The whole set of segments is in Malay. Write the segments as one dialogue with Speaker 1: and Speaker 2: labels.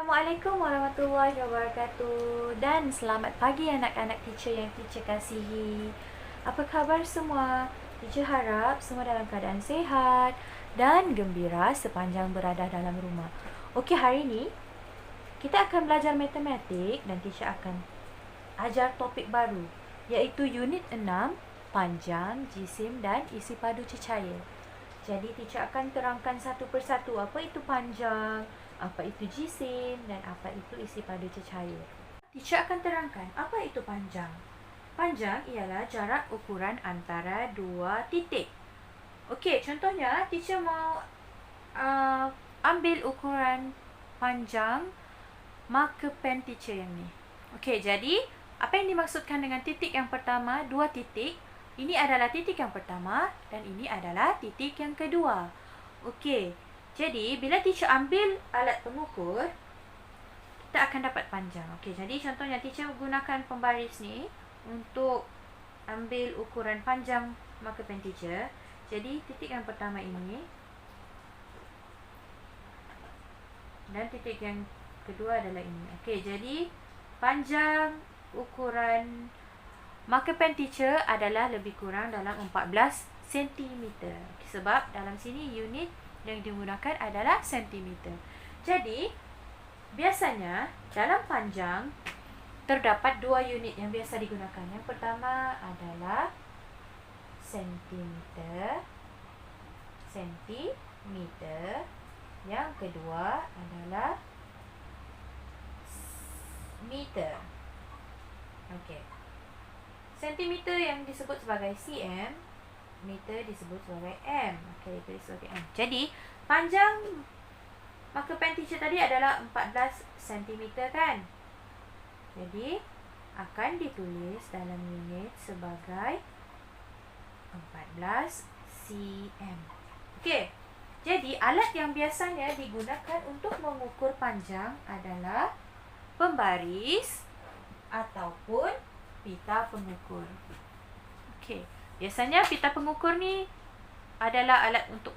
Speaker 1: Assalamualaikum warahmatullahi wabarakatuh. Dan selamat pagi anak-anak teacher yang teacher kasihi. Apa khabar semua? Teacher harap semua dalam keadaan sehat dan gembira sepanjang berada dalam rumah. Okey, hari ini kita akan belajar matematik dan teacher akan ajar topik baru, iaitu unit 6, panjang, jisim dan isi padu cecair. Jadi teacher akan terangkan satu persatu apa itu panjang, apa itu jisim dan apa itu isi padu cecair. Teacher akan terangkan apa itu panjang. Panjang ialah jarak ukuran antara dua titik. Okey, contohnya teacher mau ambil ukuran panjang marker pen teacher yang ni. Okey, jadi apa yang dimaksudkan dengan titik yang pertama, dua titik. Ini adalah titik yang pertama dan ini adalah titik yang kedua. Okey. Jadi, bila teacher ambil alat pengukur, kita akan dapat panjang. Okey, jadi contohnya teacher gunakan pembaris ni untuk ambil ukuran panjang marker pen teacher. Jadi, titik yang pertama ini dan titik yang kedua adalah ini. Okey, jadi panjang ukuran marker pen teacher adalah lebih kurang dalam 14 cm. Sebab dalam sini unit yang digunakan adalah sentimeter. Jadi, biasanya dalam panjang terdapat dua unit yang biasa digunakan. Yang pertama adalah sentimeter. Sentimeter. Yang kedua adalah meter. Okey. Sentimeter yang disebut sebagai cm, meter disebut sebagai m. Okey, ditulis sebagai m. Jadi, panjang marker pen teacher tadi adalah 14 cm kan? Jadi, akan ditulis dalam unit sebagai 14 cm. Okey. Jadi, alat yang biasanya digunakan untuk mengukur panjang adalah pembaris ataupun pita pengukur. Okey. Biasanya pita pengukur ni adalah alat untuk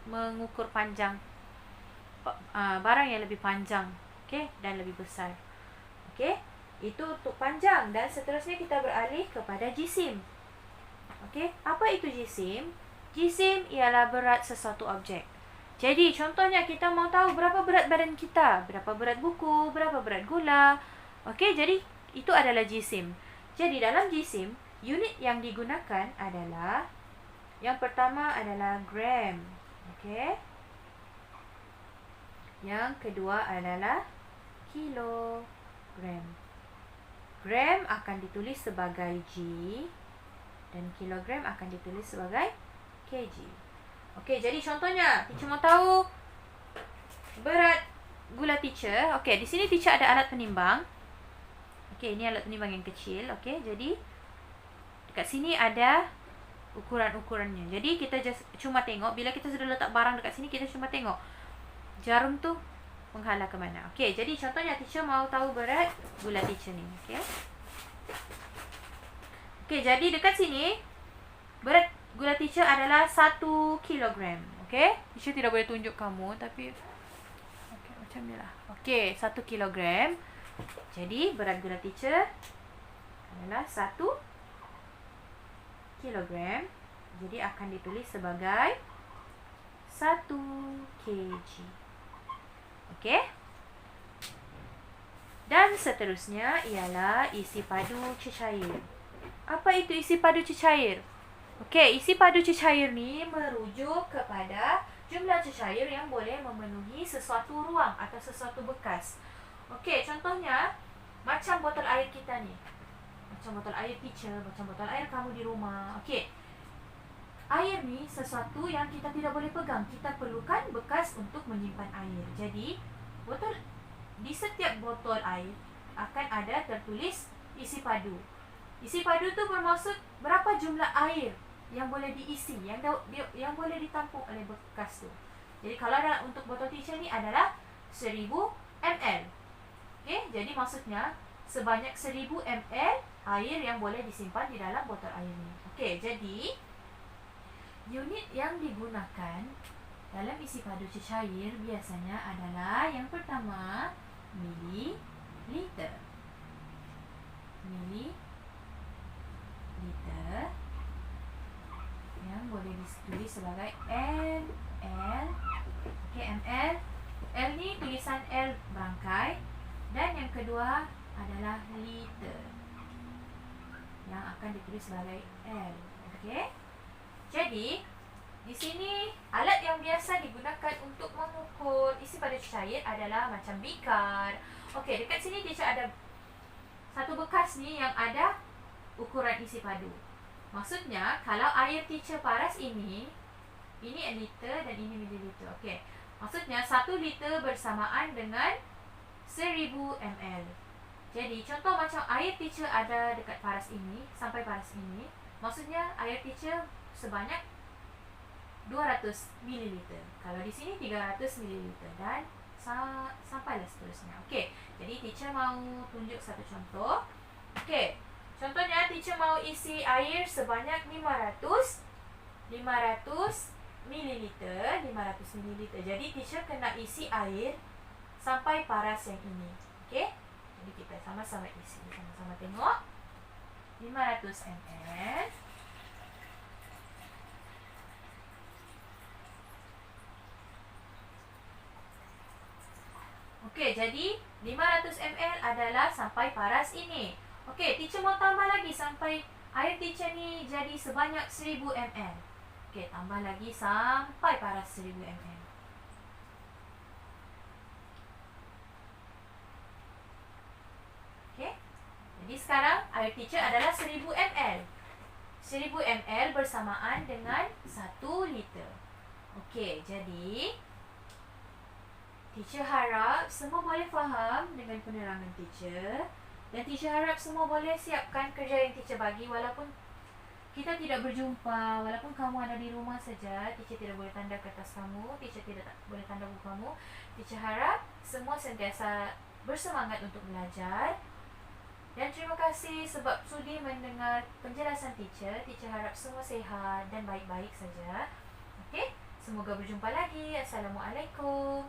Speaker 1: mengukur panjang barang yang lebih panjang, okey, dan lebih besar. Okey, itu untuk panjang dan seterusnya kita beralih kepada jisim. Okey, apa itu jisim? Jisim ialah berat sesuatu objek. Jadi contohnya kita mau tahu berapa berat badan kita, berapa berat buku, berapa berat gula. Okey, jadi itu adalah jisim. Jadi dalam jisim, unit yang digunakan adalah yang pertama adalah gram. Okey. Yang kedua adalah kilogram. Gram akan ditulis sebagai G dan kilogram akan ditulis sebagai kg. Okey, jadi contohnya teacher mau tahu berat gula teacher. Okey, di sini teacher ada alat penimbang. Okey, ini alat penimbang yang kecil. Okey, jadi dekat sini ada ukuran-ukurannya. Jadi kita cuma tengok. Bila kita sudah letak barang dekat sini, kita cuma tengok jarum tu menghala ke mana. Okey, jadi contohnya teacher mau tahu berat gula teacher ni. Okey. Okey, jadi dekat sini berat gula teacher adalah 1 kilogram. Okey. Teacher tidak boleh tunjuk kamu tapi okey, macam ni lah. Okey, 1 kilogram. Jadi berat gula teacher adalah 1 kilogram. Jadi akan ditulis sebagai 1 kg. Okey. Dan seterusnya ialah isi padu cecair. Apa itu isi padu cecair? Okey, isi padu cecair ni merujuk kepada jumlah cecair yang boleh memenuhi sesuatu ruang atau sesuatu bekas. Okey, contohnya macam botol air kita ni. Macam botol air teacher, macam botol air kamu di rumah. Okey. Air ni sesuatu yang kita tidak boleh pegang. Kita perlukan bekas untuk menyimpan air. Jadi, di setiap botol air akan ada tertulis isi padu. Isi padu tu bermaksud berapa jumlah air yang boleh diisi, yang boleh ditampung oleh bekas tu. Jadi, kalau untuk botol teacher ni adalah 1000 ml. Okey, jadi maksudnya sebanyak 1000 ml air yang boleh disimpan di dalam botol air ni. Okey, jadi unit yang digunakan dalam isi padu cecair biasanya adalah yang pertama mililiter. Mililiter yang boleh ditulis sebagai ml. Okey, ml. L ni tulisan L berangkai, dan yang kedua adalah liter yang akan ditulis sebagai L. Okey. Jadi di sini alat yang biasa digunakan untuk mengukur isi pada cair adalah macam bikar. Okey, dekat sini teacher ada satu bekas ni yang ada ukuran isi padu. Maksudnya kalau air teacher paras ini liter dan ini mililiter. Okey. Maksudnya 1 liter bersamaan dengan 1000 ml. Jadi contoh macam air teacher ada dekat paras ini sampai paras ini, maksudnya air teacher sebanyak 200 ml. Kalau di sini 300 ml dan sampailah seterusnya. Okey. Jadi teacher mau tunjuk satu contoh. Okey. Contohnya teacher mau isi air sebanyak 500 ml. Jadi teacher kena isi air sampai paras yang ini. Okey? Jadi kita sama-sama isi. Sama-sama tengok. 500 ml. Okey, jadi 500 ml adalah sampai paras ini. Okey, teacher mau tambah lagi sampai air teacher ni jadi sebanyak 1000 ml. Okey, tambah lagi sampai paras 1000 ml. Okey. Jadi sekarang air teacher adalah 1000 ml. 1000 ml bersamaan dengan 1 liter. Okey, jadi teacher harap semua boleh faham dengan penerangan teacher. Dan teacher harap semua boleh siapkan kerja yang teacher bagi, walaupun kita tidak berjumpa, walaupun kamu ada di rumah saja, teacher tidak boleh tanda kertas kamu, teacher tidak boleh tanda buku kamu. Teacher harap semua sentiasa bersemangat untuk belajar. Dan terima kasih sebab sudi mendengar penjelasan teacher. Teacher harap semua sihat dan baik-baik saja. Okey, semoga berjumpa lagi. Assalamualaikum.